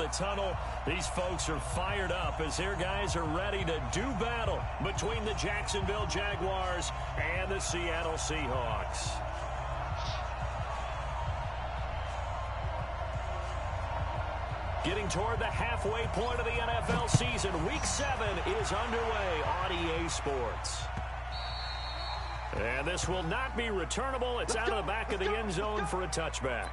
the tunnel. These folks are fired up as their guys are ready to do battle between the Jacksonville Jaguars and the Seattle Seahawks. Getting toward the halfway point of the NFL season, Week 7 is underway on EA Sports. And this will not be returnable. It's out of the back of the end zone for a touchback.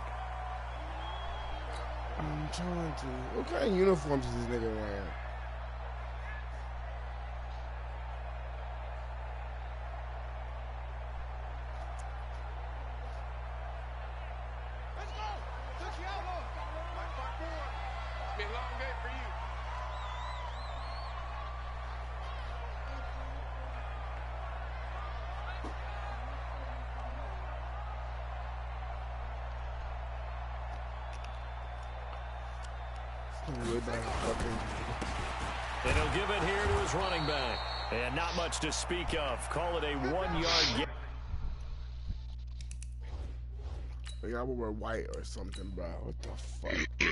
I'm trying to. What kind of uniforms is this nigga wearing? Let's go. Touch your elbow. It's been a long day for you. And he'll give it here to his running back. And not much to speak of. Call it a 1-yard gain. Like I would wear white or something, bro. What the fuck?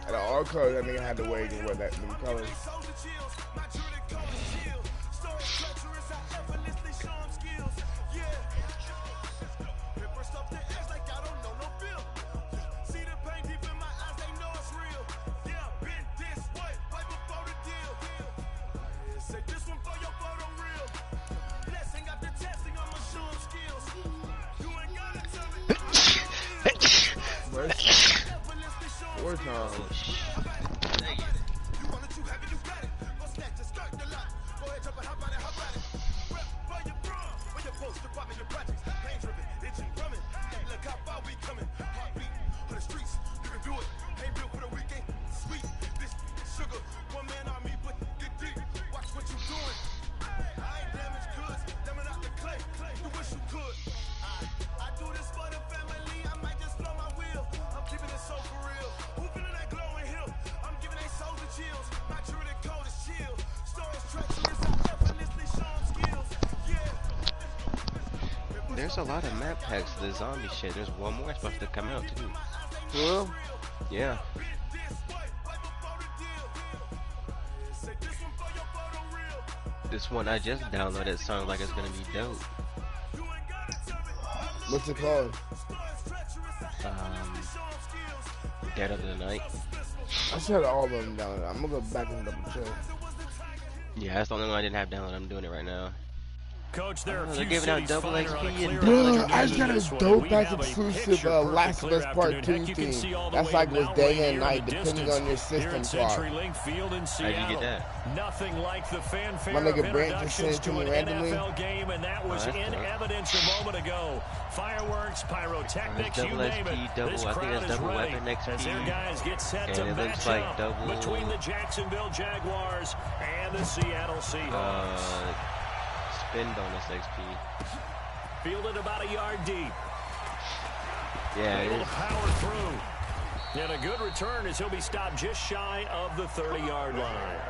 At an all color, that nigga had to wear that new colors. Four times. There's a lot of map packs to the zombie shit. There's one more supposed to come out too. Well, yeah. This one I just downloaded sounds like it's gonna be dope. What's it called? Dead of the Night. I should have all of them downloaded. I'm gonna go back and double check. Yeah, that's the only one I didn't have downloaded. I'm doing it right now. Coach, there are they're giving out double XP and bro, I just got a dope ass exclusive Last of Us Part 2 thing. That's like was day and night depending on your system clock. How'd you get that? Nothing like the fanfare My nigga of Brent just sent introductions it to to me an randomly. NFL game, and that was in evidence a moment ago. Fireworks, pyrotechnics, you name it. This crowd is ready as their guys get set to match up between the Jacksonville Jaguars and the Seattle Seahawks. Spin bonus XP. Fielded about a yard deep. Yeah, able to power through. And a good return as he'll be stopped just shy of the 30-yard line.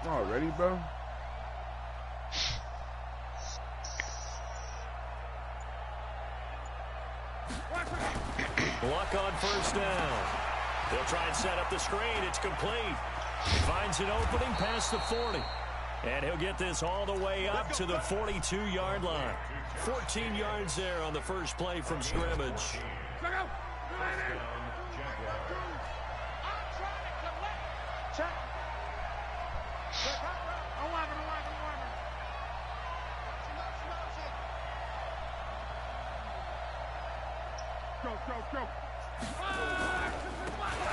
Already, bro? Luck on first down. They'll try and set up the screen. It's complete. He finds an opening past the 40. And he'll get this all the way up to the 42-yard line. 14 yards there on the first play from scrimmage.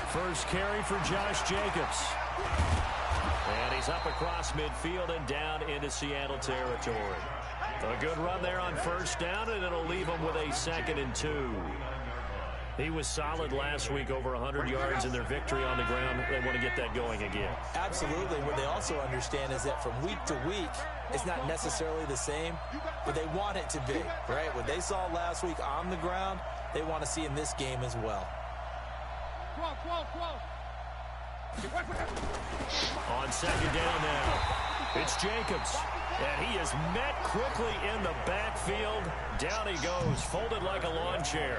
First carry for Josh Jacobs. And he's up across midfield and down into Seattle territory. A good run there on first down, and it'll leave him with a 2nd and 2. He was solid last week, over 100 yards in their victory on the ground. They want to get that going again. Absolutely. What they also understand is that from week to week, it's not necessarily the same, but they want it to be, right? What they saw last week on the ground, they want to see in this game as well. On 2nd down now, it's Jacobs. And he is met quickly in the backfield. Down he goes, folded like a lawn chair.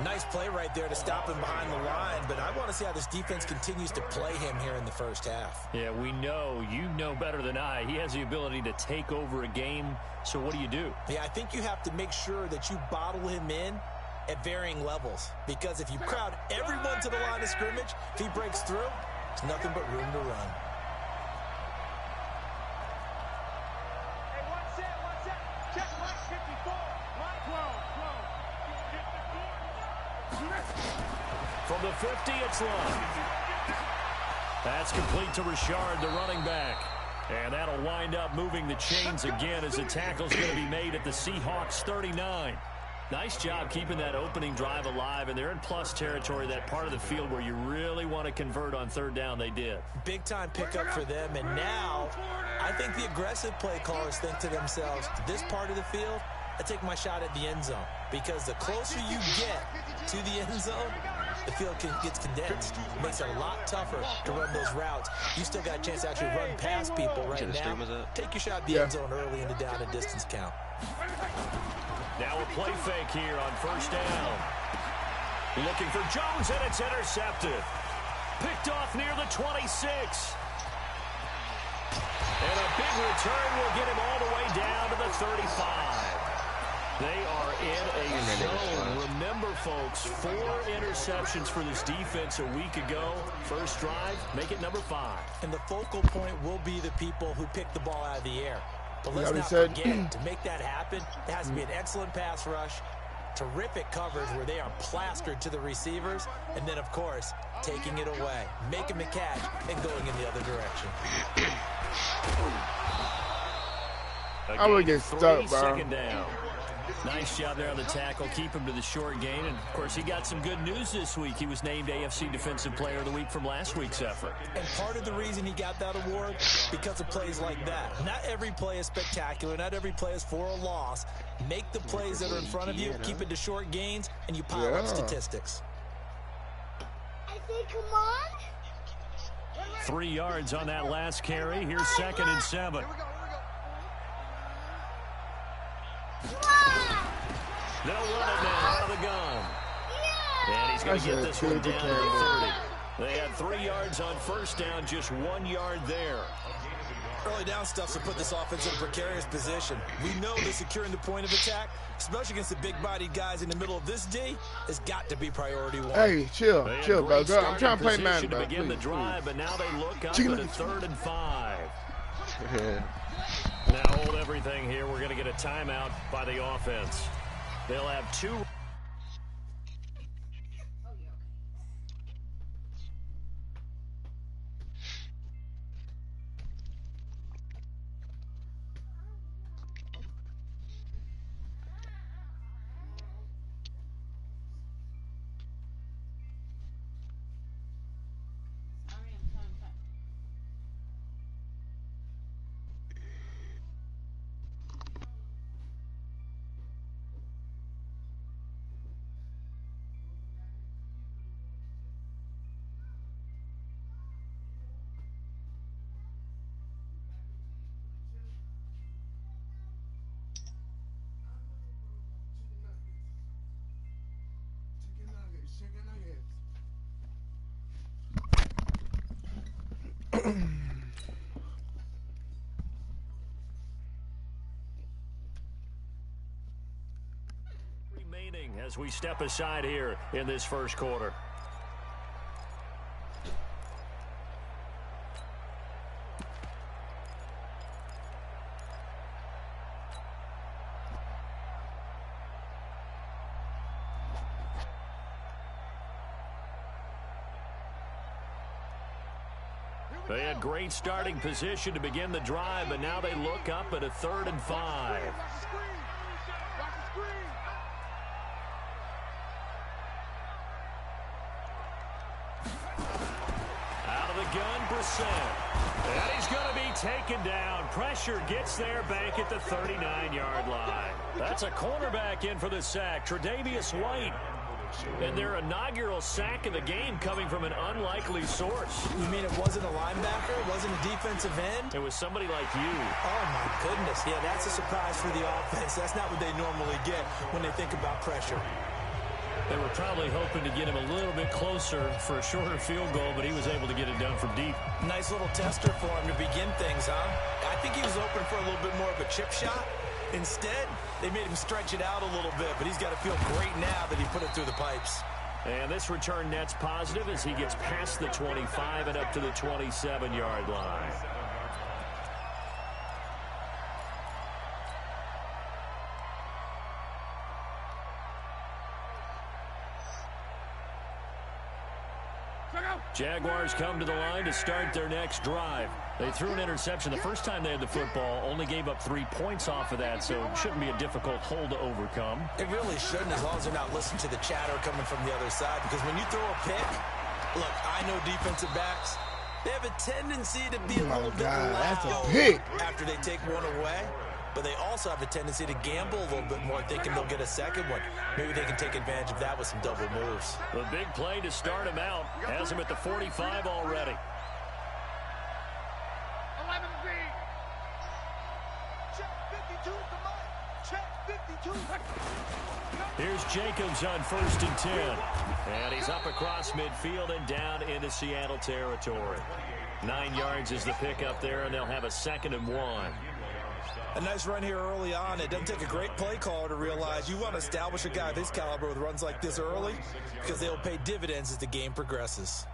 Nice play right there to stop him behind the line, but I want to see how this defense continues to play him here in the first half. Yeah, we know, you know better than I, he has the ability to take over a game, so what do? Yeah, I think you have to make sure that you bottle him in at varying levels, because if you crowd everyone to the line of scrimmage, if he breaks through, there's nothing but room to run. From the 50, it's long. That's complete to Richard, the running back. And that'll wind up moving the chains again as the tackle's going to be made at the Seahawks 39. Nice job keeping that opening drive alive, and they're in plus territory, that part of the field where you really want to convert on 3rd down. They did. Big-time pickup for them, and now I think the aggressive play callers think to themselves, this part of the field, I take my shot at the end zone, because the closer you get to the end zone, the field gets condensed. It makes it a lot tougher to run those routes. You still got a chance to actually run past people right now. Take your shot at the end zone early in the down and distance count. Now a play fake here on 1st down. Looking for Jones, and it's intercepted. Picked off near the 26. And a big return will get him all the way down to the 35. They are in a zone. Remember, folks, 4 interceptions for this defense a week ago. First drive, make it number 5. And the focal point will be the people who pick the ball out of the air. But let's not forget, to make that happen, it has to be an excellent pass rush, terrific coverage where they are plastered to the receivers, and then, of course, taking it away, making the catch, and going in the other direction. I would get stuck, bro. 2nd down. Nice job there on the tackle. Keep him to the short gain. And, of course, he got some good news this week. He was named AFC Defensive Player of the Week from last week's effort. And part of the reason he got that award, because of plays like that. Not every play is spectacular. Not every play is for a loss. Make the plays that are in front of you, keep it to short gains, and you pile up statistics. I say, come on. 3 yards on that last carry. Here's 2nd and 7. They'll run it now out of the gun. And he's going to get this one down to the 30. They had 3 yards on first down, just 1 yard there. Early down stuff to put this offense in a precarious position. We know that securing the point of attack, especially against the big-bodied guys in the middle of this D, has got to be priority 1. Hey, chill, bro. Girl, I'm trying to play man, bro. Begin the drive, but now they look up at a 3rd and 5. Now hold everything here. We're going to get a timeout by the offense. They'll have 2. Remaining as we step aside here in this first quarter. They had great starting position to begin the drive, but now they look up at a 3rd and 5. Out of the gun, Brissett. And he's going to be taken down. Pressure gets there back at the 39-yard line. That's a cornerback in for the sack, Tre'Davious White. And their inaugural sack of the game coming from an unlikely source. You mean it wasn't a linebacker? It wasn't a defensive end? It was somebody like you. Oh, my goodness. Yeah, that's a surprise for the offense. That's not what they normally get when they think about pressure. They were probably hoping to get him a little bit closer for a shorter field goal, but he was able to get it done from deep. Nice little tester for him to begin things, huh? I think he was open for a little bit more of a chip shot. Instead, they made him stretch it out a little bit, but he's got to feel great now that he put it through the pipes. And this return net's positive as he gets past the 25 and up to the 27-yard line. Jaguars come to the line to start their next drive. They threw an interception the first time they had the football, only gave up 3 points off of that, so it shouldn't be a difficult hole to overcome. It really shouldn't, as long as they're not listening to the chatter coming from the other side, because when you throw a pick, look, I know defensive backs, they have a tendency to be a little bit loud that's a pick. after they take one away. But they also have a tendency to gamble a little bit more, thinking they'll get a second one. Maybe they can take advantage of that with some double moves. The big play to start him out has him at the 45 already. 11B. Check 52, come on. Check 52. Here's Jacobs on 1st and 10. And he's up across midfield and down into Seattle territory. 9 yards is the pickup there, and they'll have a 2nd and 1. A nice run here early on. It doesn't take a great play caller to realize you want to establish a guy of his caliber with runs like this early, because they'll pay dividends as the game progresses.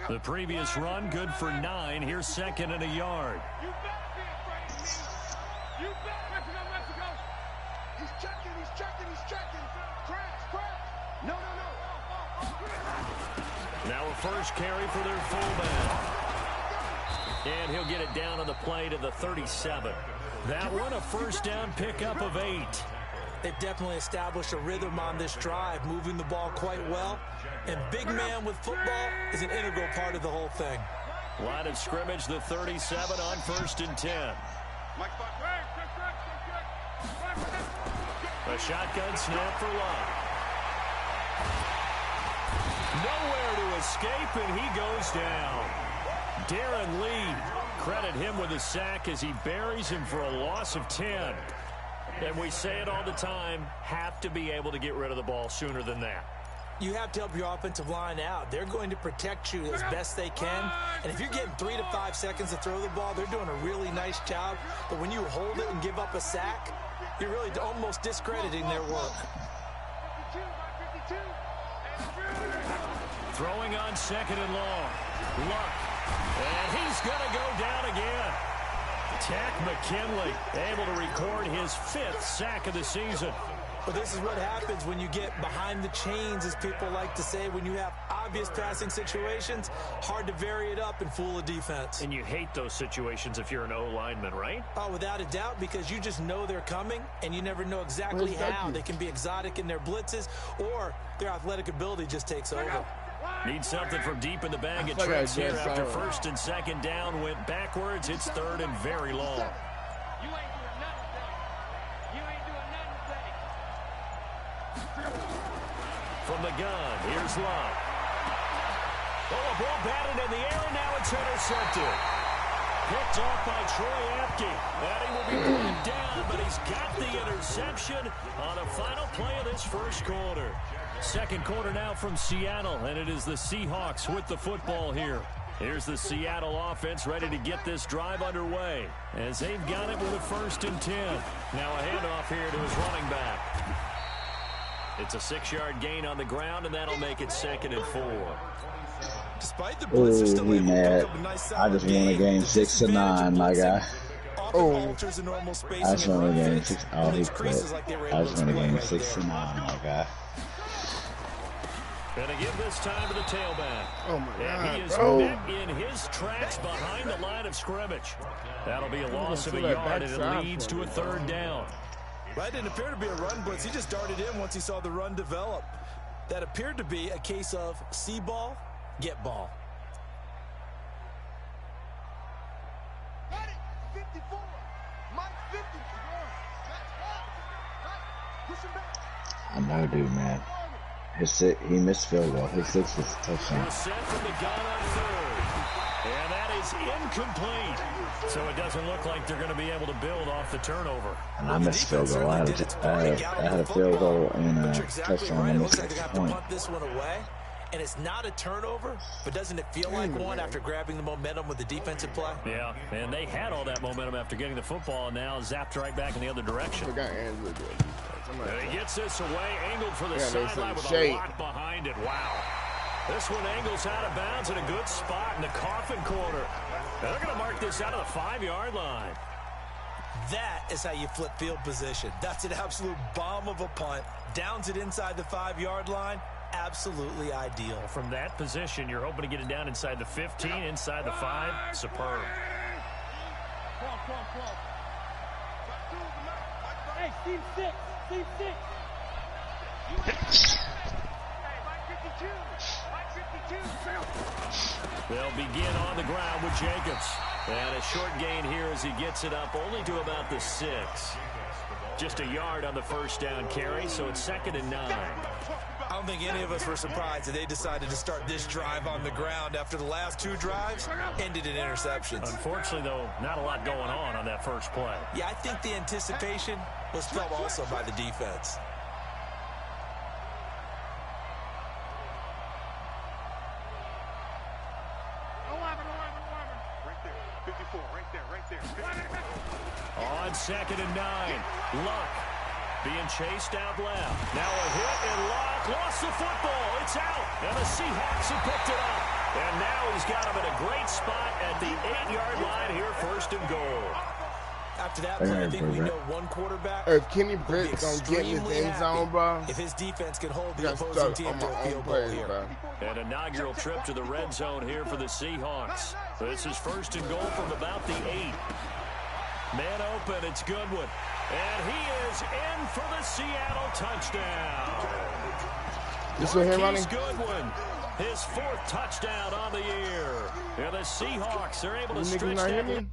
The previous run, good for 9. Here's 2nd and a yard. You better be afraid of me. You better. Mexico. He's checking. Crash. No. Now a first carry for their fullback. And he'll get it down on the play to the 37. That one, a first down pickup of 8. They've definitely established a rhythm on this drive, moving the ball quite well. And big man with football is an integral part of the whole thing. Line of scrimmage, the 37 on 1st and 10. A shotgun snap for Love. Nowhere to escape, and he goes down. Darren Lee, credit him with a sack as he buries him for a loss of 10. And we say it all the time, have to be able to get rid of the ball sooner than that. You have to help your offensive line out. They're going to protect you as best they can. And if you're getting 3 to 5 seconds to throw the ball, they're doing a really nice job. But when you hold it and give up a sack, you're really almost discrediting their work. Throwing on 2nd and long. Luck. And he's going to go down again. Tack McKinley able to record his 5th sack of the season. But this is what happens when you get behind the chains, as people like to say. When you have obvious passing situations, hard to vary it up and fool a defense. And you hate those situations if you're an O-lineman, right? Oh, without a doubt, because you just know they're coming, and you never know exactly how. They can be exotic in their blitzes, or their athletic ability just takes over. Need something from deep in the bag of tricks here after 1st and 2nd down. Went backwards. It's 3rd and very long. You ain't doing nothing today. From the gun, here's Love. Oh, a ball batted in the air, and now it's intercepted. Picked off by Troy Apke. And he will be brought down, but he's got the interception on a final play of this first quarter. 2nd quarter now from Seattle, and it is the Seahawks with the football here. Here's the Seattle offense ready to get this drive underway as they've got it with a 1st and 10. Now a handoff here to his running back. It's a 6-yard gain on the ground, and that'll make it 2nd and 4. Despite the blitz, they're still able to pick up a nice I just won a game 6-9, my guy. I just won a game 6. Oh, he quit. I just won a game 6-9, my guy. And to give this time to the tailback. Oh, my God, and he is bro. met in his tracks behind the line of scrimmage. That'll be a loss of a yard, and it leads to a 3rd down. That didn't appear to be a run blitz. He just darted in once he saw the run develop. That appeared to be a case of see ball, get ball. 54. Mike 50. Push him back. I know, dude, man. He missed field goal. His 6th was a touchdown. We're set from the gun on 3rd. And that is incomplete. So it doesn't look like they're going to be able to build off the turnover. And I missed field goal. I had a field goal and a touchdown. Right. I It missed looks like they got to point. punt this one away. And it's not a turnover, but doesn't it feel like one after grabbing the momentum with the defensive play? Yeah, and they had all that momentum after getting the football, and now zapped right back in the other direction. And he gets this away, angled for the sideline with a lot behind it. Wow. This one angles out of bounds in a good spot in the coffin corner. And they're going to mark this out of the 5-yard line. That is how you flip field position. That's an absolute bomb of a punt. Downs it inside the 5-yard line. Absolutely ideal. From that position, you're hoping to get it down inside the 15, inside the 5. Superb. Hey, Steve 6. Steve 6. They'll begin on the ground with Jacobs. And a short gain here as he gets it up only to about the 6. Just a yard on the 1st down carry, so it's 2nd and 9. I don't think any of us were surprised that they decided to start this drive on the ground after the last 2 drives ended in interceptions. Unfortunately, though, not a lot going on that first play. Yeah, I think the anticipation was felt also by the defense. On 2nd and 9, Luck being chased out left. Now a hit, and Luck lost the football. It's out, and the Seahawks have picked it up. And now he's got him in a great spot at the 8-yard line here, 1st and goal. After that play, I think we know one quarterback. If Kenny Britt's gonna get in his end zone, bro, if his defense can hold the opposing team to a field goal here. Bro. An inaugural trip to the red zone here for the Seahawks. This is 1st and goal from about the 8. Man open, it's Goodwin. And he is in for the Seattle touchdown. This one here, Ronnie? Goodwin, his 4th touchdown on the year. And the Seahawks are able to stretch that lead.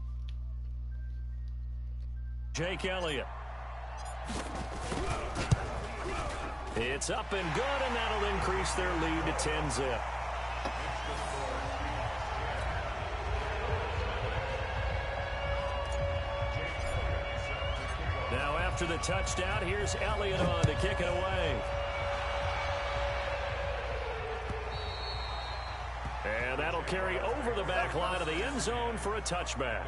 Jake Elliott. It's up and good, and that'll increase their lead to 10-zip. Now after the touchdown, here's Elliott on to kick it away. And that'll carry over the back line of the end zone for a touchback.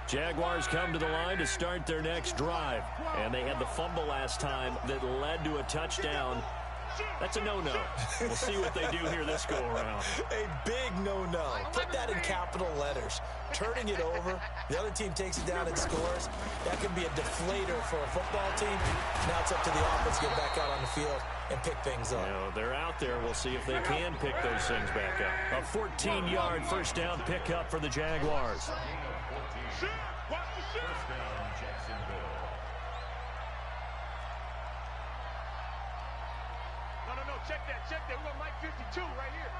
Jaguars come to the line to start their next drive. And they had the fumble last time that led to a touchdown. That's a no-no. We'll see what they do here this go-around. A big no-no. Put that in capital letters. Turning it over, the other team takes it down and scores. That can be a deflator for a football team. Now it's up to the offense to get back out on the field and pick things up. You know, they're out there. We'll see if they can pick those things back up. A 14-yard first down pickup for the Jaguars. Check that. We got Mike 52 right here.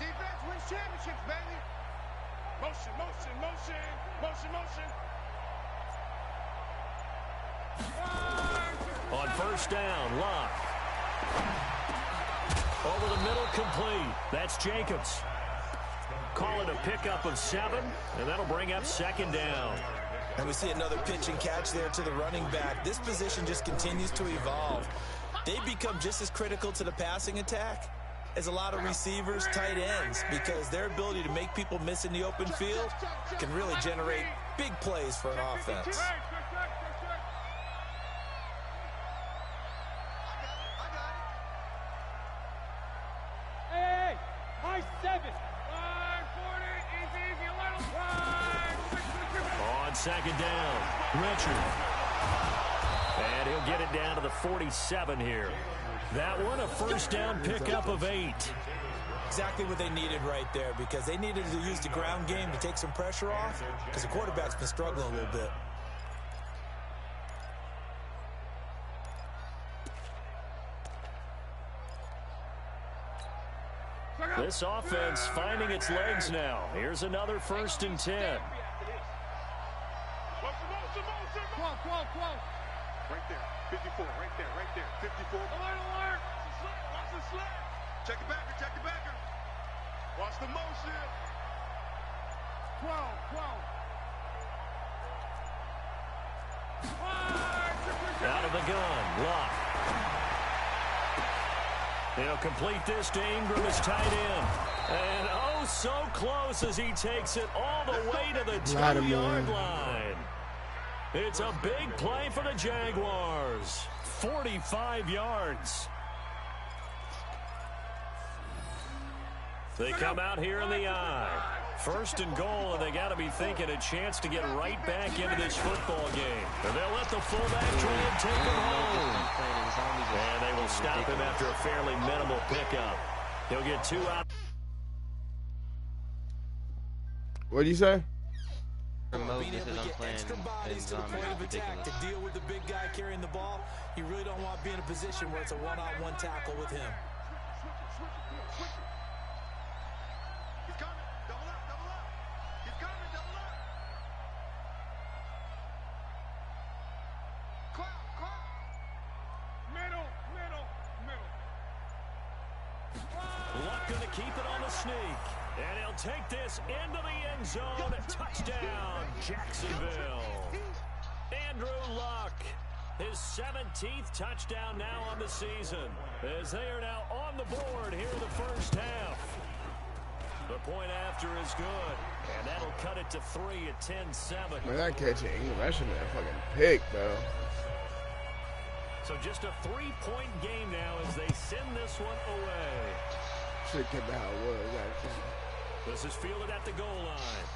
Defense wins championships, baby. Motion. On first down, Locke. Over the middle, complete. That's Jacobs. Call it a pickup of 7, and that'll bring up 2nd down. And we see another pitch and catch there to the running back. This position just continues to evolve. They become just as critical to the passing attack as a lot of receivers, tight ends, because their ability to make people miss in the open field can really generate big plays for an offense. on second down. Richard. And he'll get it down to the 47 here. That one, a first down pickup of 8. Exactly what they needed right there, because they needed to use the ground game to take some pressure off, because the quarterback's been struggling a little bit. This offense finding its legs now. Here's another 1st and 10. Right there, 54, right there, 54. Alert! Watch the slip. Check the backer. Watch the motion. 12. Out of the gun, Luck. He'll complete this to Ingram, his tight end. And oh, so close as he takes it all the way to the 2-yard line. It's a big play for the Jaguars. 45 yards. They come out here in the eye. 1st and goal, and they got to be thinking a chance to get right back into this football game. And they'll let the fullback try and take him home. And they will stop him after a fairly minimal pickup. He'll get 2 out. What did you say? Being able to get extra bodies to the point of attack to deal with the big guy carrying the ball, you really don't want to be in a position where it's a one-on-one tackle with him. He's coming. Double up. He's coming. Double up. Cloud. Middle. Luck going to keep it on the sneak. And he'll take this into the end zone. Touchdown, Jacksonville. Andrew Luck, his 17th touchdown now on the season, as they are now on the board here in the first half. The point after is good, and that'll cut it to 3 at 10-7. Man, that catch Ingram, that should have been a fucking pick, though. So just a 3-point game now as they send this one away. Should have kept it how it was, actually. This is fielded at the goal line.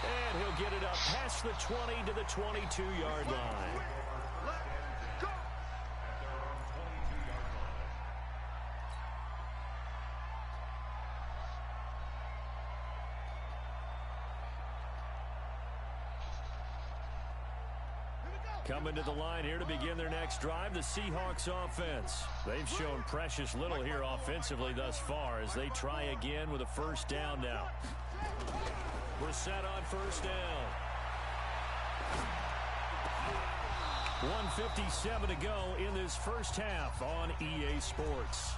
And he'll get it up past the 20 to the 22-yard line. Coming to the line here to begin their next drive, the Seahawks offense. They've shown precious little here offensively thus far as they try again with a first down now. We're set on first down. 1:57 to go in this first half on EA Sports.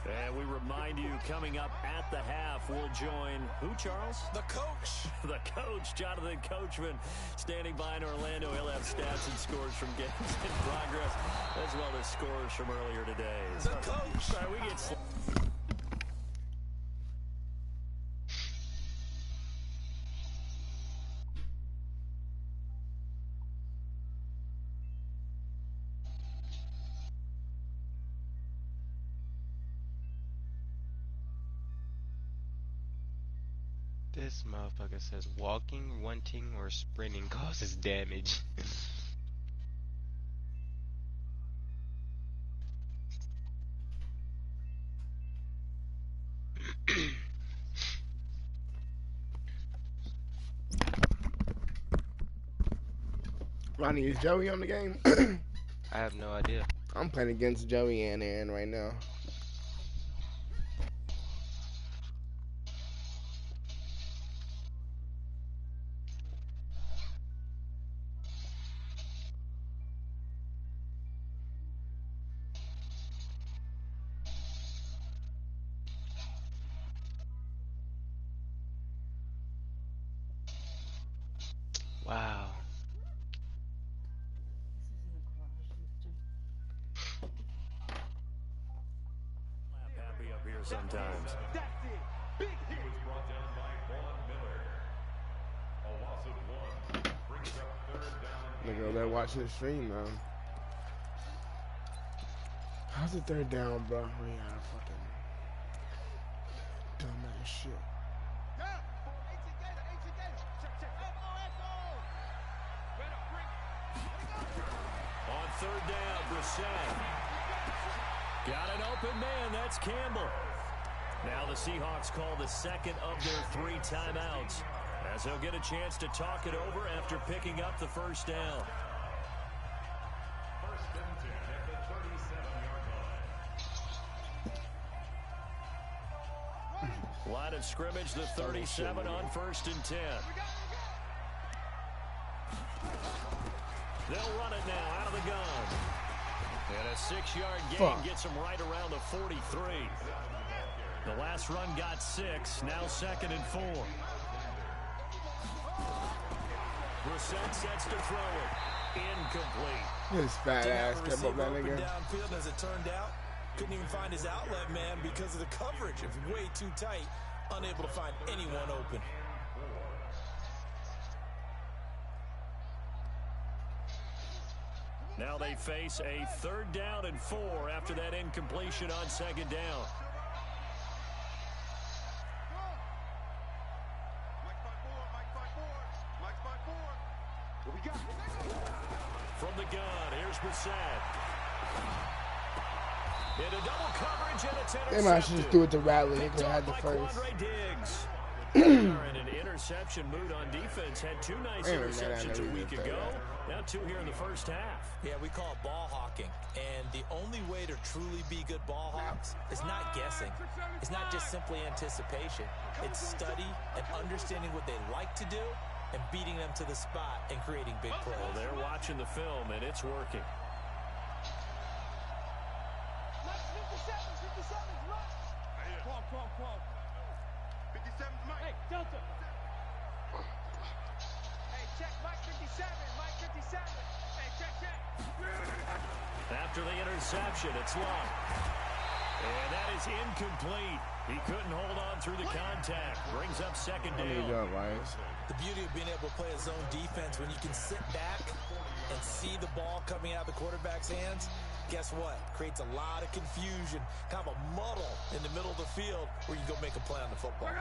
And we remind you, coming up at the half, we'll join who, Charles? The coach. The coach, Jonathan Coachman, standing by in Orlando. He'll have stats and scores from games in progress, as well as scores from earlier today. The coach. Sorry, we get... This motherfucker says walking, running, or sprinting causes damage. Ronnie, is Joey on the game? I have no idea. I'm playing against Joey and Aaron right now. Wow. Happy up here sometimes. That's it. Big hit. Nigga, they're watching the stream now. How's it third down, bro? We are fucking dumbass shit. On third down, Brissett. Got an open man. That's Campbell. Now the Seahawks call the second of their 3 timeouts, as they'll get a chance to talk it over after picking up the first down. First and 10 at the 37-yard line. Line of scrimmage, the 37 on first and 10. They'll run it now out of the gun. And a 6-yard gain gets them right around the 43. The last run got 6, now second and 4. Brissett sets to throw it. Incomplete. This fat ass kept up that nigga. Downfield, as it turned out, couldn't even find his outlet man because of the coverage. It was way too tight, unable to find anyone open. Now they face a 3rd down and 4 after that incompletion on 2nd down. From the gun, here's Brissett. Into double coverage, and it's intercepted. They might should just do it to Radley. They could have had the first. In an interception mood on defense. Had 2 nice interceptions a week ago. Now 2 here in the first half. Yeah, we call it ball hawking. And the only way to truly be good ball hawks is not guessing. It's not just simply anticipation. It's study and understanding what they like to do and beating them to the spot and creating big plays. Well, they're watching the film, and it's working. 57's Mike. Hey, Delta. Hey, check Mike 57. Mike 57. Hey, check. After the interception, it's Love. And that is incomplete. He couldn't hold on through the contact. Brings up 2nd down. The beauty of being able to play a zone defense, when you can sit back and see the ball coming out of the quarterback's hands, guess what? Creates a lot of confusion, kind of a muddle in the middle of the field where you go make a play on the football.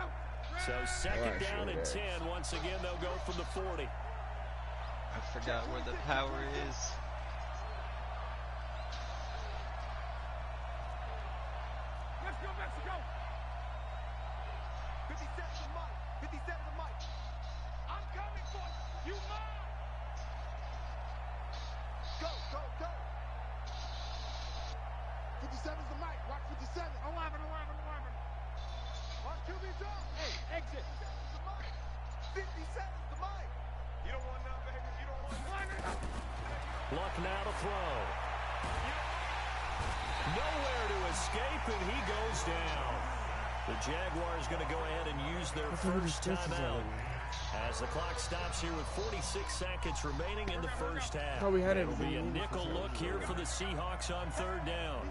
So 2nd down and 10. Once again, they'll go from the 40. I forgot where the power is. Let's go, Mexico. 57's Mike. 57's Mike. I'm coming for you. You mine. Go. 57's the Mike. Watch 57. 11. Watch QB's up. Hey, exit. 57's the Mike. You don't want none, baby. You don't want none. Luck now to throw. Nowhere to escape, and he goes down. The Jaguars going to go ahead and use their first timeout as the clock stops here with 46 seconds remaining in the first half. Oh, It'll be a nickel look here for the Seahawks on 3rd down.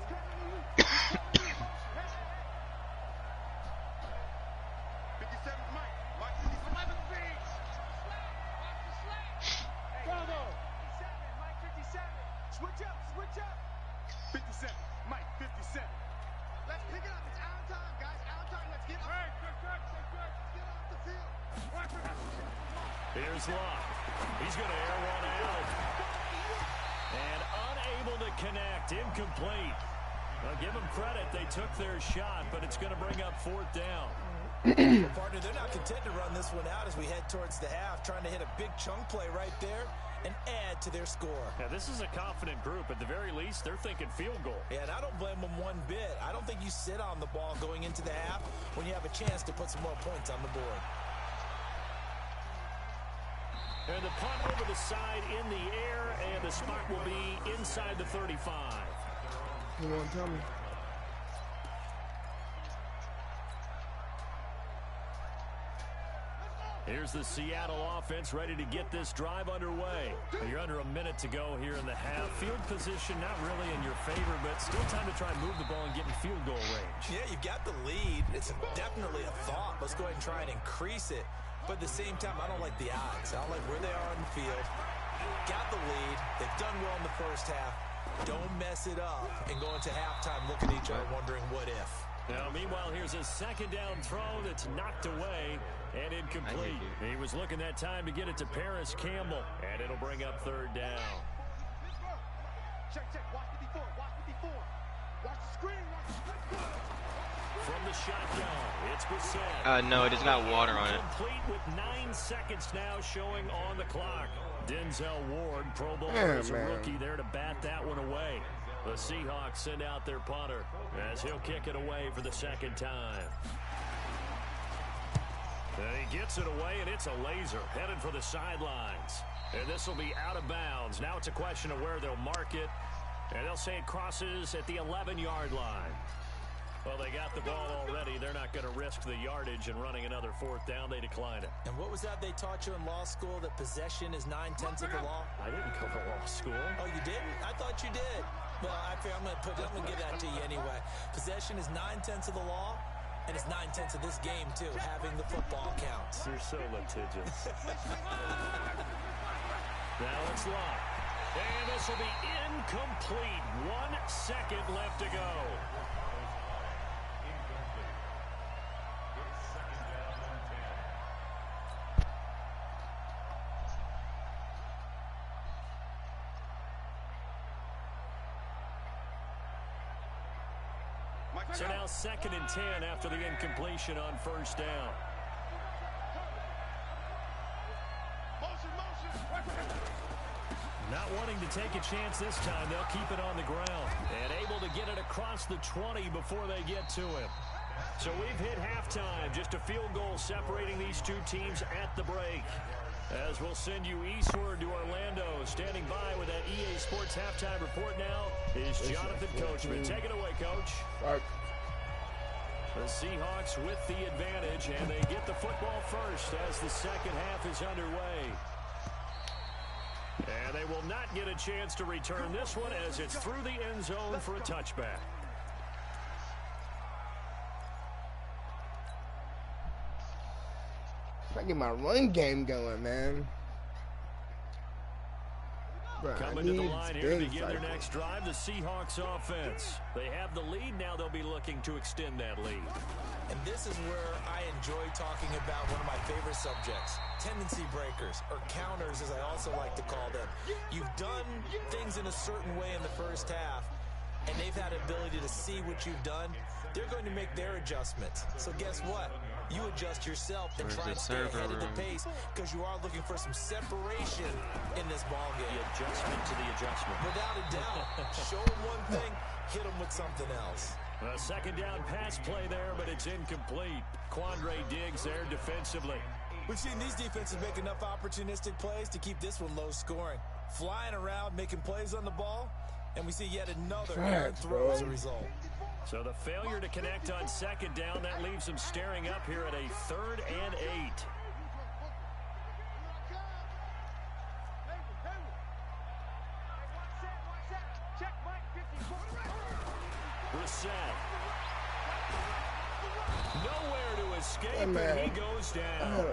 Switch up. 57. Mike, 57. Let's pick it up. It's out of time, guys. Out of time. Let's get up. Hey, good. Get off the field. Here's Locke. He's going to air one out. And unable to connect. Incomplete. Well, give them credit. They took their shot, but it's going to bring up 4th down. Well, partner, they're not content to run this one out as we head towards the half, trying to hit a big chunk play right there and add to their score. Now, this is a confident group. At the very least, they're thinking field goal. Yeah, and I don't blame them one bit. I don't think you sit on the ball going into the half when you have a chance to put some more points on the board. And the punt over the side in the air, and the spot will be inside the 35. You want to tell me? Here's the Seattle offense ready to get this drive underway. You're under a minute to go here in the half. Field position not really in your favor, but still time to try and move the ball and get in field goal range. Yeah, you've got the lead. It's definitely a thought. Let's go ahead and try and increase it. But at the same time, I don't like the odds. I don't like where they are on the field. got the lead. They've done well in the first half. Don't mess it up and go into halftime looking at each other wondering what if. Now, meanwhile, here's a second down throw that's knocked away and incomplete. He was looking that time to get it to Paris Campbell, and it'll bring up third down. Check, watch 54, watch 54. Watch the screen, watch the screen. From the shotgun, it's Brissett. No, it is not water on it. Complete with 9 seconds now showing on the clock. Denzel Ward, Pro Bowler, as a rookie there to bat that one away. The Seahawks send out their punter as he'll kick it away for the second time. And he gets it away, and it's a laser headed for the sidelines. And this will be out of bounds. Now it's a question of where they'll mark it. And they'll say it crosses at the 11-yard line. Well, they got the ball already. They're not going to risk the yardage and running another fourth down. They decline it. And what was that they taught you in law school, that possession is 9/10 of the law? I didn't go to law school. Oh, you didn't? I thought you did. Well, I'm going to give that to you anyway. Possession is 9/10 of the law, and it's 9/10 of this game, too. Having the football counts. You're so litigious. Now it's locked. And this will be incomplete. 1 second left to go. So now 2nd and 10 after the incompletion on first down. Not wanting to take a chance this time, they'll keep it on the ground. And able to get it across the 20 before they get to him. So we've hit halftime. Just a field goal separating these two teams at the break. As we'll send you eastward to Orlando. Standing by with that EA Sports halftime report now is Jonathan Coachman. Take it away, Coach. Right. The Seahawks with the advantage, and they get the football first as the second half is underway. And they will not get a chance to return this one as it's through the end zone for a touchback. I get my run game going, man. Bro, coming to the line here to begin their next drive, the Seahawks offense. They have the lead. Now they'll be looking to extend that lead. And this is where I enjoy talking about one of my favorite subjects, tendency breakers, or counters as I also like to call them. You've done things in a certain way in the first half, and they've had the ability to see what you've done. They're going to make their adjustments. So guess what? You adjust yourself and try to stay ahead of the pace because you are looking for some separation in this ball game. The adjustment to the adjustment. Without a doubt. Show them one thing, hit them with something else. A second down pass play there, but it's incomplete. Quandre Diggs there defensively. We've seen these defenses make enough opportunistic plays to keep this one low scoring. Flying around, making plays on the ball, and we see yet another errant throw as a result. So the failure to connect on second down, that leaves them staring up here at a 3rd and 8. Brissett. Nowhere to escape, and he goes down.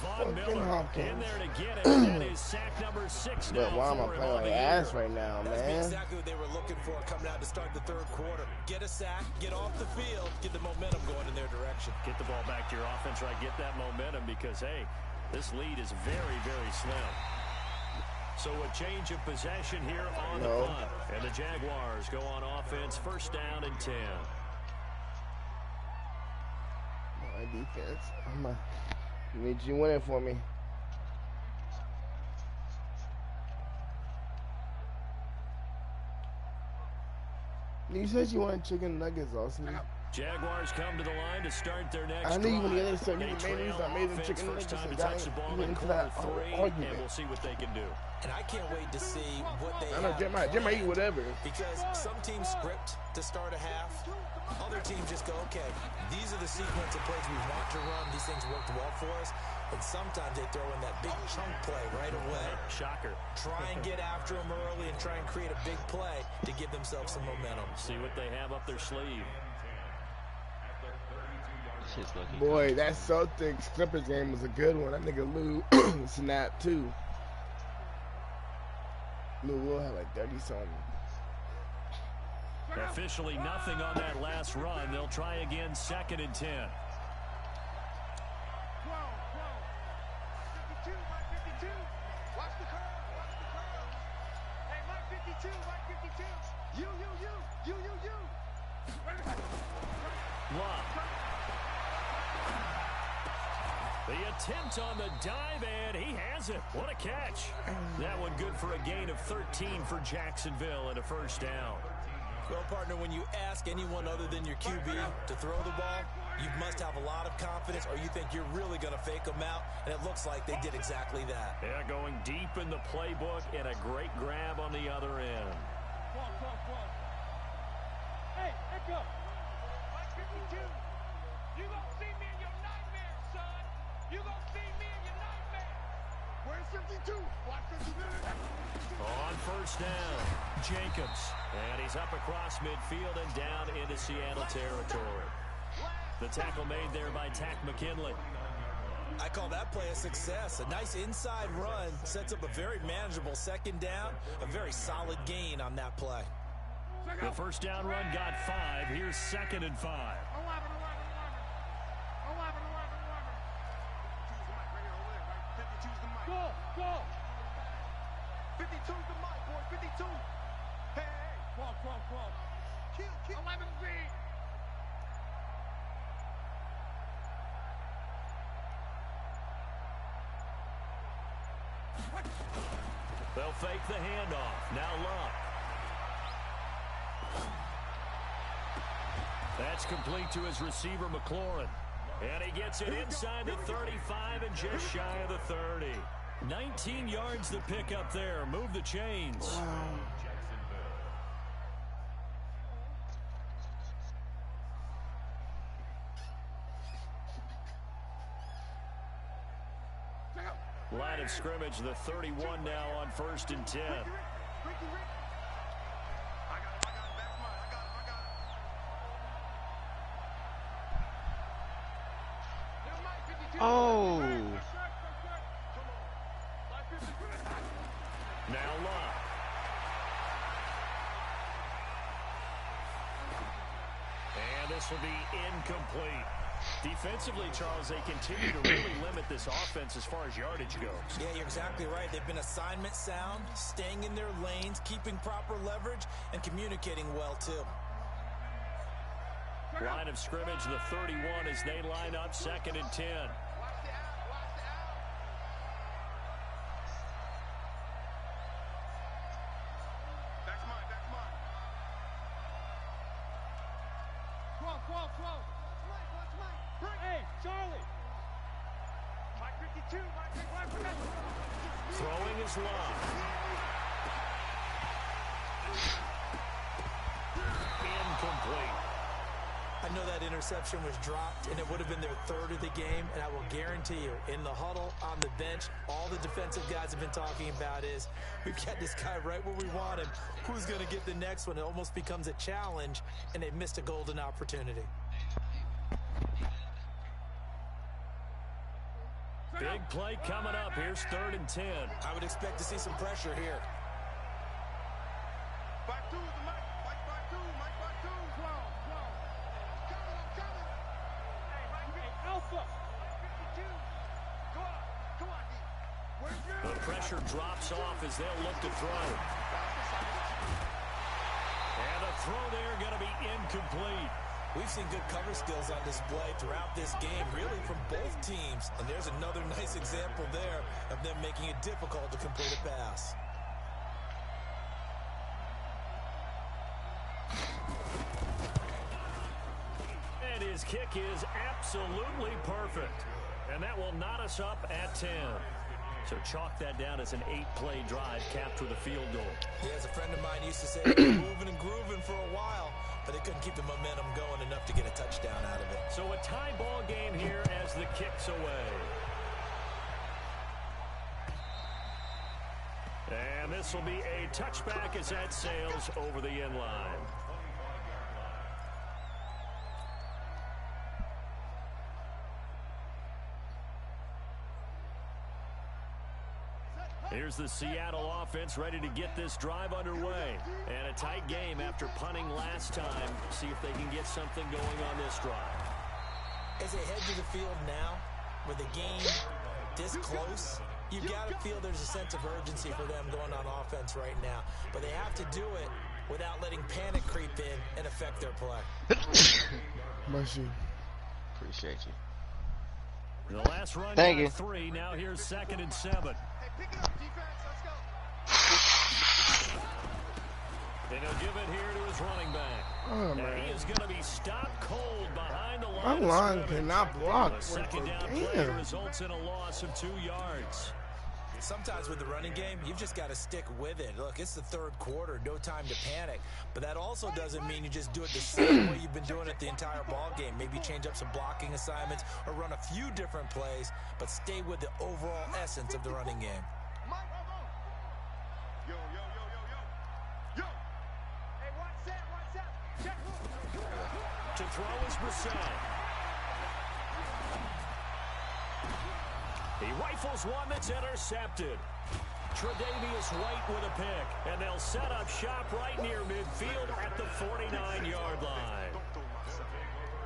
Von Miller in there to get it. That is sack number 6 now. But why am I playing like ass right now, man? That's exactly what they were looking for coming out to start the third quarter. Get a sack, get off the field, get the momentum going in their direction. Get the ball back to your offense, right? Get that momentum because, hey, this lead is very, very slim. So a change of possession here on the punt. And the Jaguars go on offense, 1st down and 10. My defense. I need you winning for me. You said you wanted chicken nuggets, Austin. Jaguars come to the line to start their next drive. I knew when the other started They getting mayonnaise, I made them chicken first nuggets. time to touch the ball in quarter 3, and we'll see what they can do. And I can't wait to see what they I know Jim might eat whatever. Because some teams script to start a half. Other teams just go, okay, these are the sequence of plays we want to run. These things worked well for us. And sometimes they throw in that big chunk play right away. Shocker. Try and get after them early and try and create a big play to give themselves some momentum. See what they have up their sleeve. Boy, that Celtics Clippers game was a good one. That nigga Lou snapped too. Louisville had like 30-something. Officially nothing on that last run. They'll try again 2nd and 10. 52, Mike 52. Watch the curve, watch the curve. Hey, Mike 52, Mike 52. You. Lock. The attempt on the dive, and he has it. What a catch. That one good for a gain of 13 for Jacksonville and a first down. Well, partner, when you ask anyone other than your QB to throw the ball, you must have a lot of confidence, or you think you're really going to fake them out, and it looks like they did exactly that. Yeah, going deep in the playbook and a great grab on the other end. Hey, let go. Mike 52. You gonna see me in your nightmare, son. You gonna see me in your nightmare. Where's 52? Watch 52. On first down, Jacobs. And he's up across midfield and down into Seattle territory. The tackle made there by Tack McKinley. I call that play a success. A nice inside run sets up a very manageable 2nd down. A very solid gain on that play. The first down run got 5. Here's 2nd and 5. 11. 52's the mic. Go. 52's the mic, boy. 52. Hey. 12. Kill. 11 Z. They'll fake the handoff. Now Luck. That's complete to his receiver, McLaurin. And he gets it inside the 35 and just shy of the 30. 19 yards to pick up there. Move the chains. Line of scrimmage, the 31 now on 1st and 10. Oh! Now Luck. And this will be incomplete. Defensively, Charles, they continue to really limit this offense as far as yardage goes. Yeah, you're exactly right. They've been assignment sound, staying in their lanes, keeping proper leverage, and communicating well, too. Line of scrimmage, the 31 as they line up 2nd and 10. That's mine. 12. Hey, Charlie. Mike 52. Throwing is Luck. Incomplete. I know that interception was dropped, and it would have been their 3rd of the game, and I will guarantee you, in the huddle, on the bench, all the defensive guys have been talking about is, we've got this guy right where we want him. Who's going to get the next one? It almost becomes a challenge, and they've missed a golden opportunity. Big play coming up. Here's 3rd and 10. I would expect to see some pressure here. 5-2 is the mic. Mike 5-2. 12. Hey, Alpha. 52. Come on, D. Where's your... The pressure drops off as they'll look to throw. And a throw there going to be incomplete. We've seen good cover skills on display throughout this game, really from both teams. And there's another nice example there of them making it difficult to complete a pass. And his kick is absolutely perfect. And that will knot us up at 10. So chalk that down as an 8-play drive capped with a field goal. Yeah, as a friend of mine used to say, they were moving and grooving for a while, but they couldn't keep the momentum going enough to get a touchdown out of it. So a tie ball game here as the kick's away. And this will be a touchback as that sails over the end line. Here's the Seattle offense ready to get this drive underway. And a tight game after punting last time. See if they can get something going on this drive. As they head to the field now, with the game this close, you've got to feel there's a sense of urgency for them going on offense right now. But they have to do it without letting panic creep in and affect their play. Bless you. Appreciate you. The last run Thank you. 3. Now here's 2nd and 7. Hey, pick it up, defense. Let's go. And he'll give it here to his running back. Oh, and man. he is going to be stopped cold behind the line. My line cannot block. A second down play results in a loss of 2 yards. Sometimes with the running game, you've just got to stick with it. Look, it's the 3rd quarter, no time to panic. But that also doesn't mean you just do it the same way you've been doing it the entire ball game. Maybe change up some blocking assignments or run a few different plays, but stay with the overall essence of the running game. Yo, yo, yo, yo, yo. Yo. Hey, watch that, watch that. Check. To throw is Brissett. He rifles one that's intercepted. Tre'Davious White with a pick. And they'll set up shop right near midfield at the 49-yard line.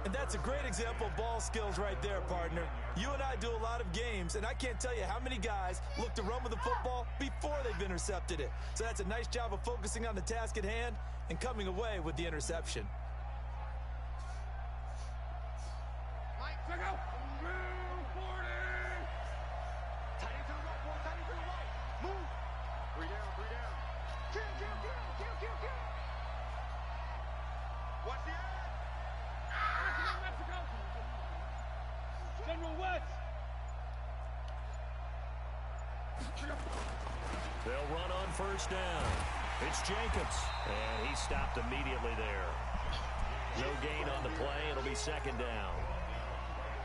And that's a great example of ball skills right there, partner. You and I do a lot of games, and I can't tell you how many guys look to run with the football before they've intercepted it. So that's a nice job of focusing on the task at hand and coming away with the interception. Mike, check out. 40. Tight end to the right, boy. Tight end to the right. Move. 3 down, 3 down. Kill. Watch the eye. Mexico. General West. They'll run on 1st down. It's Jacobs. And he stopped immediately there. No gain on the play. It'll be 2nd down.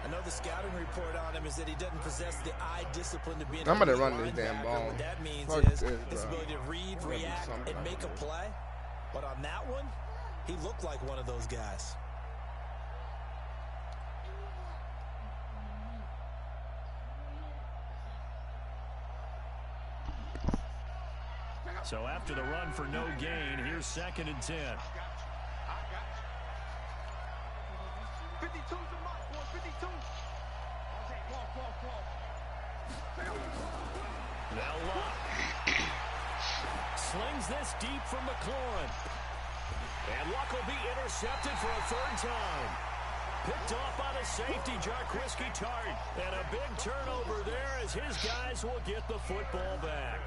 I know the scouting report on him is that he doesn't possess the eye discipline to be an I'm gonna elite run this damn linebacker. ball. What that means Fuck is this, his bro. ability to read, Gotta do react, something and make a about this. play. But on that one, he looked like one of those guys. So after the run for no gain, here's 2nd and 10. I got you. 52's the mark, boy. 52. Cross. Now Luck slings this deep from McLaurin. And Luck will be intercepted for a 3rd time. Picked off by the safety, Jarquiski Tart. And a big turnover there as his guys will get the football back.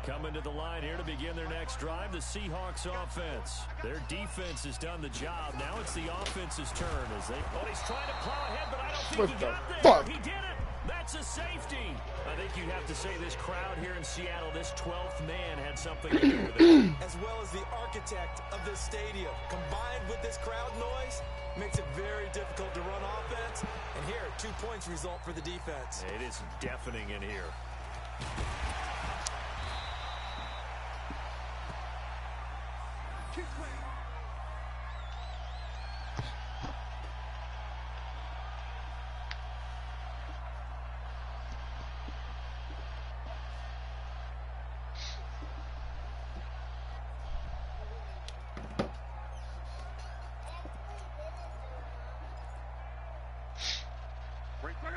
Coming to the line here to begin their next drive, the Seahawks offense. Their defense has done the job. Now it's the offense's turn as they... Oh, he's trying to plow ahead, but I don't think he got there. Fuck? He did it. That's a safety. I think you have to say this crowd here in Seattle, this 12th man had something to do with it. As well as the architect of this stadium, combined with this crowd noise, makes it very difficult to run offense. And here, 2 points result for the defense. It is deafening in here.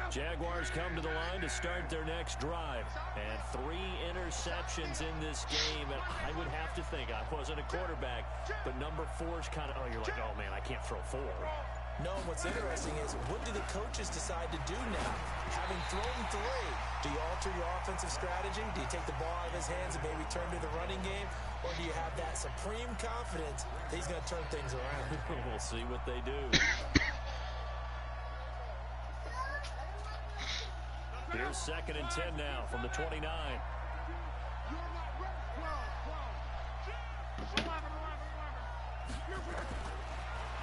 Jaguars come to the line to start their next drive. And 3 interceptions in this game. And I would have to think, I wasn't a quarterback, but number 4's kind of, oh, you're like, oh, man, I can't throw 4. No, what's interesting is, what do the coaches decide to do now? Having thrown 3, do you alter your offensive strategy? Do you take the ball out of his hands and maybe turn to the running game? Or do you have that supreme confidence that he's going to turn things around? We'll see what they do. Here's 2nd and 10 now from the 29.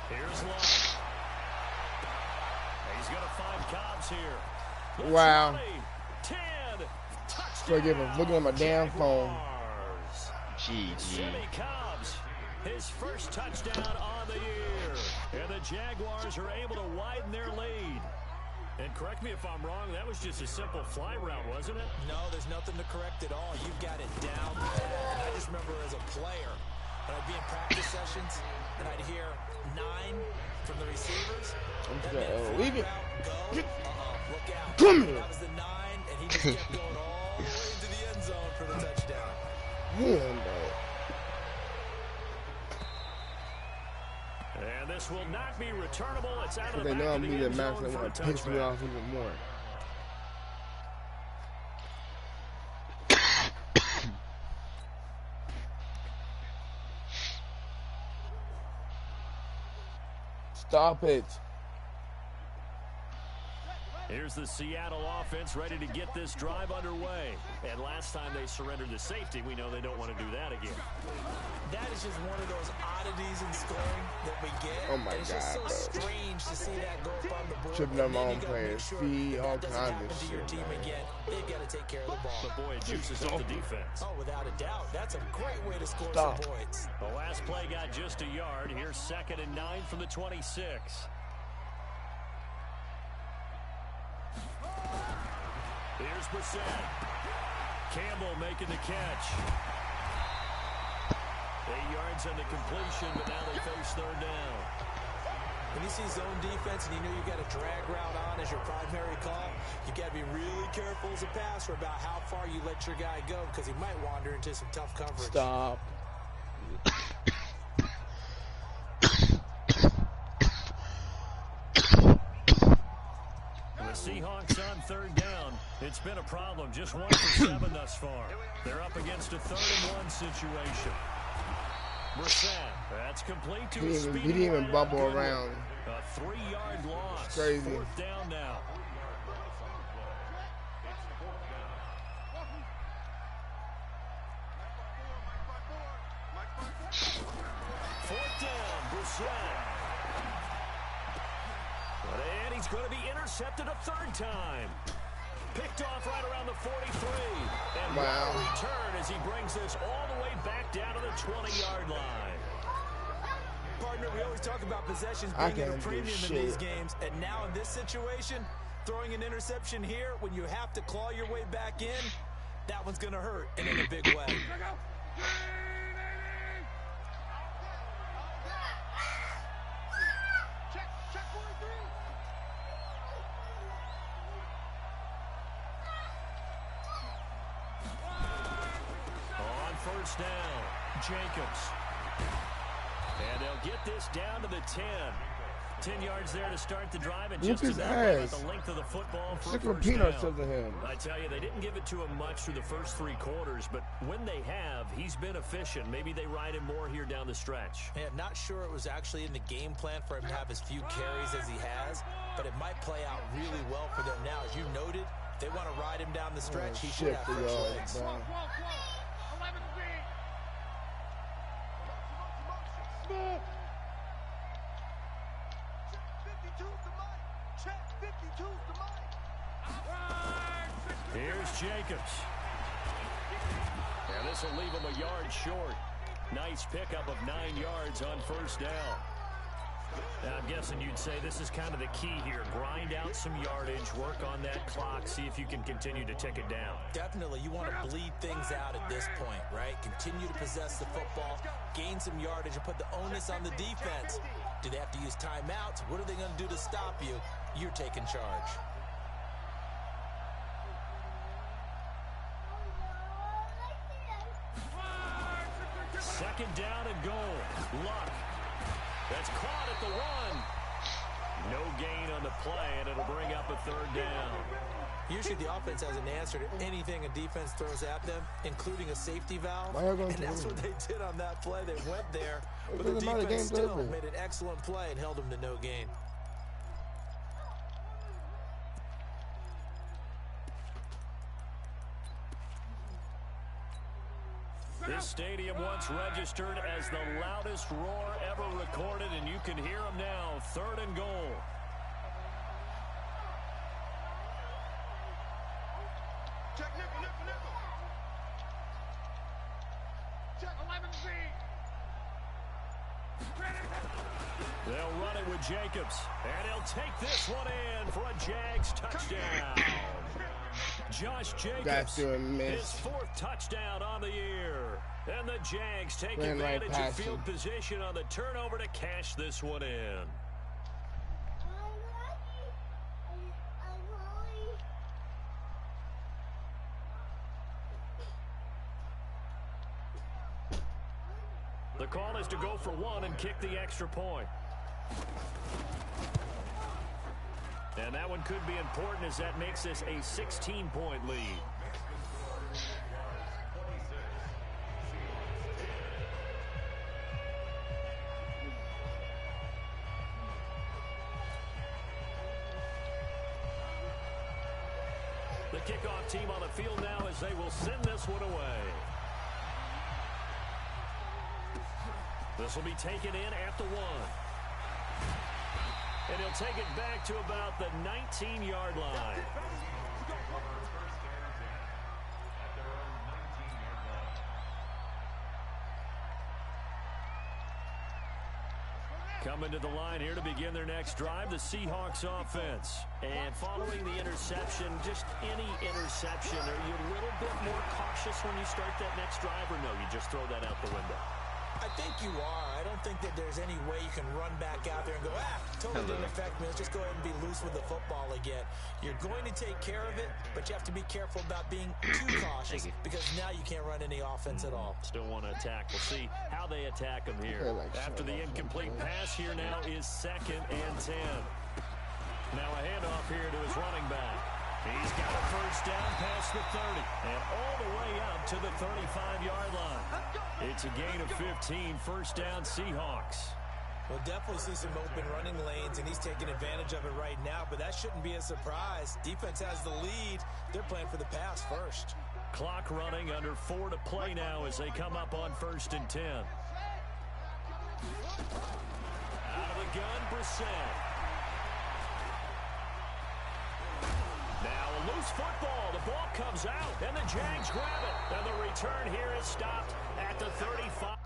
Here's Luck. He's going to find Cobbs here. The Wow. 20, 10, Forgive him. Looking at my damn phone. GG. Sammy Cobbs, his first touchdown on the year. And the Jaguars are able to widen their lead. And correct me if I'm wrong, that was just a simple fly route, wasn't it? No, there's nothing to correct at all. You've got it down pat. And I just remember as a player, when I'd be in practice sessions, and I'd hear 9 from the receivers. Leave it. Go. Look out. Come That was the 9, and he just kept going all the way into the end zone for the touchdown. And this will not be returnable. It's out of the they know back I'm of the needing end max. zone They for a want to piss me touchback. off even more. Stop it. Here's the Seattle offense ready to get this drive underway. And last time they surrendered the safety, we know they don't want to do that again. That is just one of those oddities in scoring that we get. Oh my it's just God, so bro. strange to see that go up on the board. Tripping up my And then own you gotta players, make sure feed, all that doesn't kinds happen of to your shit, team man. again. They've got to take care of the ball. But boy, it juices up the defense. Oh, without a doubt. That's a great way to score Stop. some points. The last play got just a yard. Here's 2nd and 9 from the 26. Here's Brissett. Campbell making the catch. 8 yards on the completion, but now they face 3rd down. When you see zone defense and you know you got a drag route on as your primary call, you got to be really careful as a passer about how far you let your guy go because he might wander into some tough coverage. Stop. The Seahawks on 3rd down. It's been a problem. Just 1 for 7 thus far. They're up against a 3rd and 1 situation. Brissett, that's complete to a speedy He didn't even wide bubble Goodwin. around. A 3-yard loss. Crazy. 4th down now. Fourth down, Brissett. And he's going to be intercepted a 3rd time. Picked off right around the 43. And Wow. what a return as he brings this all the way back down to the 20-yard line. Partner, we always talk about possessions I being at a can't do premium in shit. these games. And now in this situation, throwing an interception here when you have to claw your way back in, that one's going to hurt and in a big way. Check 43. On 1st down, Jacobs. And they'll get this down to the 10. 10 yards there to start the drive, and Whoop just his about right ass. at the length of the football for a Sick of 1st peanuts down. over him. I tell you, they didn't give it to him much through the first 3 quarters, but when they have, he's been efficient. Maybe they ride him more here down the stretch. Yeah, not sure it was actually in the game plan for him to have as few carries as he has, but it might play out really well for them now. As you noted, if they want to ride him down the stretch, he should Shit have for fresh y'all, legs. bro. 11 feet. Smooth. Check 52's the mic. Check 52's the mic. Here's Jacobs. And this will leave him a yard short. Nice pickup of 9 yards on 1st down. Now, I'm guessing you'd say this is kind of the key here. Grind out some yardage, work on that clock, see if you can continue to tick it down. Definitely, you want to bleed things out at this point, right? Continue to possess the football, gain some yardage, and put the onus on the defense. Do they have to use timeouts? What are they going to do to stop you? You're taking charge. Second down and goal. Luck. That's caught at the 1. No gain on the play, and it'll bring up a 3rd down. Usually the offense has an answer to anything a defense throws at them, including a safety valve. Why are you And going that's to what they did on that play. They went there, It but the doesn't matter, defense game's still over. made an excellent play and held them to no gain. This stadium once registered as the loudest roar ever recorded, and you can hear them now. 3rd and goal. Check nickel, nickel, nickel. Check 11 feet. Ready. They'll run it with Jacobs, and he'll take this one in for a Jags touchdown. Josh Jacobs, his 4th touchdown on the year. And the Jags take advantage of field position on the turnover to cash this one in. The call is to go for 1 and kick the extra point. And that one could be important as that makes this a 16-point lead. The kickoff team on the field now as they will send this one away. This will be taken in at the 1. And he'll take it back to about the 19-yard line. Coming to the line here to begin their next drive, the Seahawks offense. And following the interception, just any interception, are you a little bit more cautious when you start that next drive, or no, you just throw that out the window? I think you are. I don't think that there's any way you can run back out there and go, totally didn't affect me. Let's just go ahead and be loose with the football again. You're going to take care of it, but you have to be careful about being too cautious because now you can't run any offense at all. Still want to attack. We'll see how they attack them here. After the incomplete pass here now is 2nd and 10. Now a handoff here to his running back. He's got a first down past the 30 and all the way up to the 35-yard line. It's a gain of 15, first down Seahawks. We'll definitely see some open running lanes, and he's taking advantage of it right now, but that shouldn't be a surprise. Defense has the lead. They're playing for the pass first. Clock running, under 4 to play now as they come up on 1st and 10. Out of the gun, Brissett. Now a loose football. The ball comes out, and the Jags grab it. And the return here is stopped at the 35.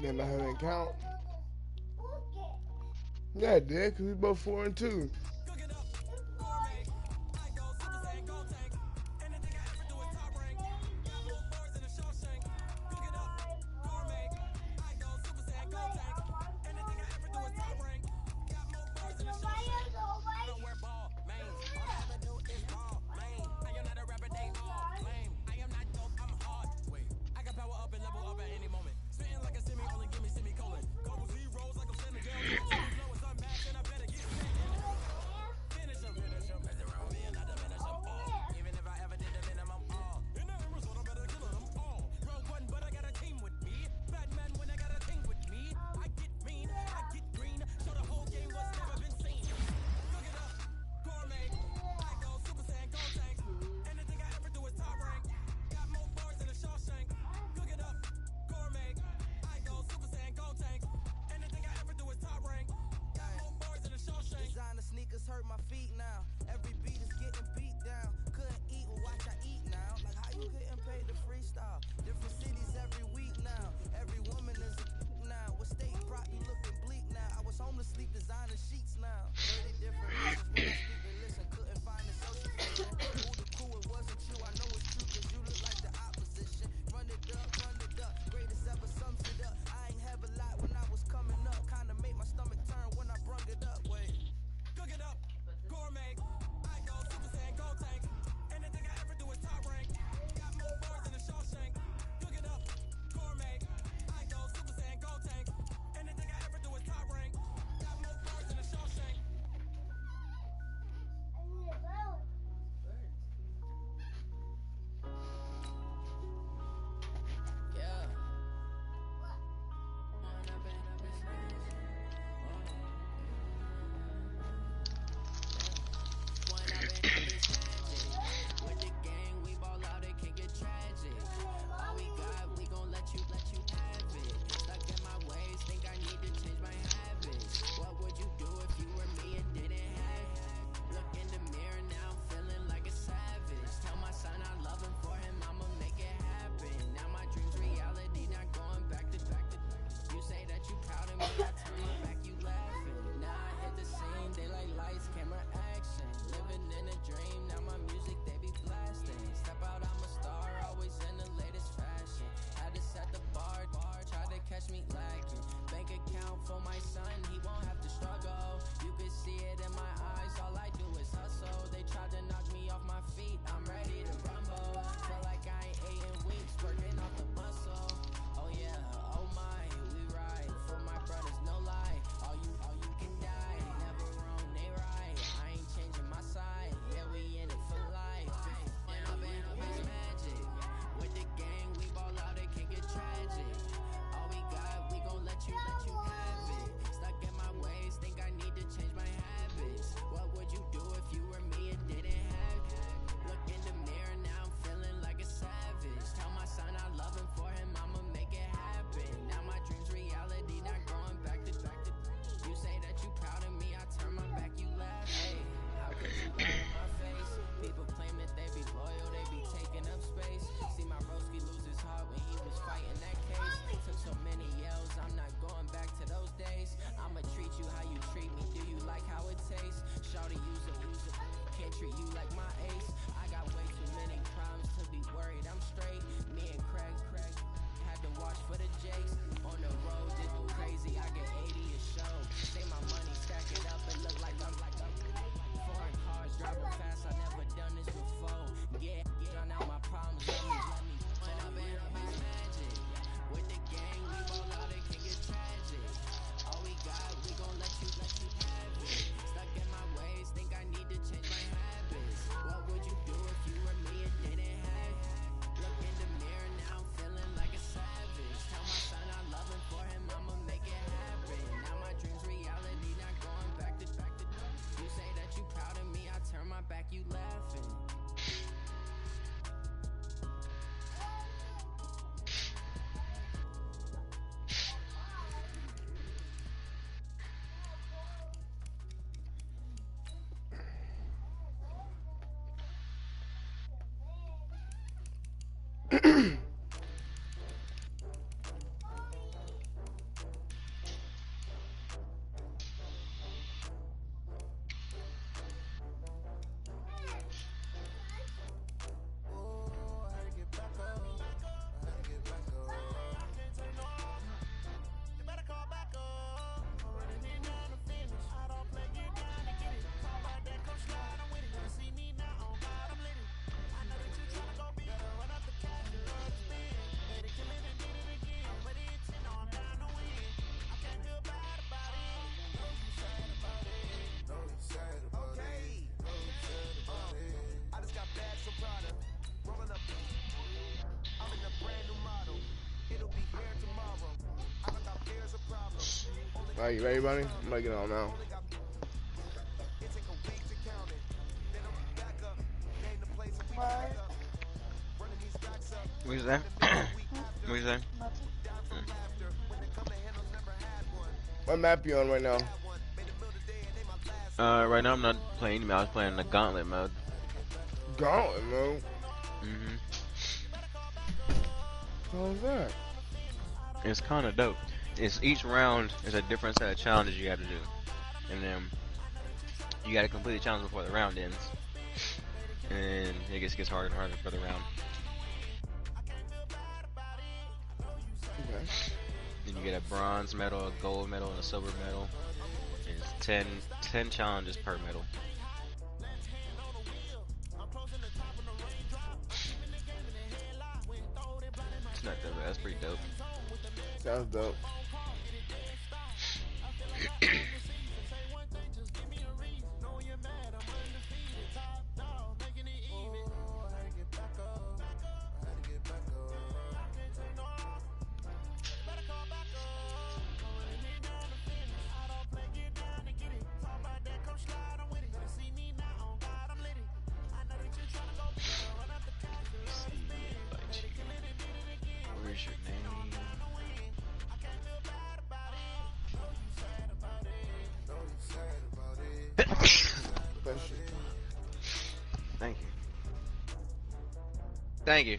Then I haven't count. Yeah, it did, because we both 4 and 2. All right, you ready, buddy? I'm gonna get on now. What is that? What is that? What map you on right now? Right now I'm not playing any mode. I was playing the Gauntlet mode. Gauntlet mode? What is that? It's kind of dope. It's each round is a different set of challenges you got to do, and then you got to complete the challenge before the round ends, and it gets harder and harder for the round. Okay. Then you get a bronze medal, a gold medal, and a silver medal. And it's 10 challenges per medal. It's not that bad. That's pretty dope. Sounds dope. Where's your name? Thank you. Thank you.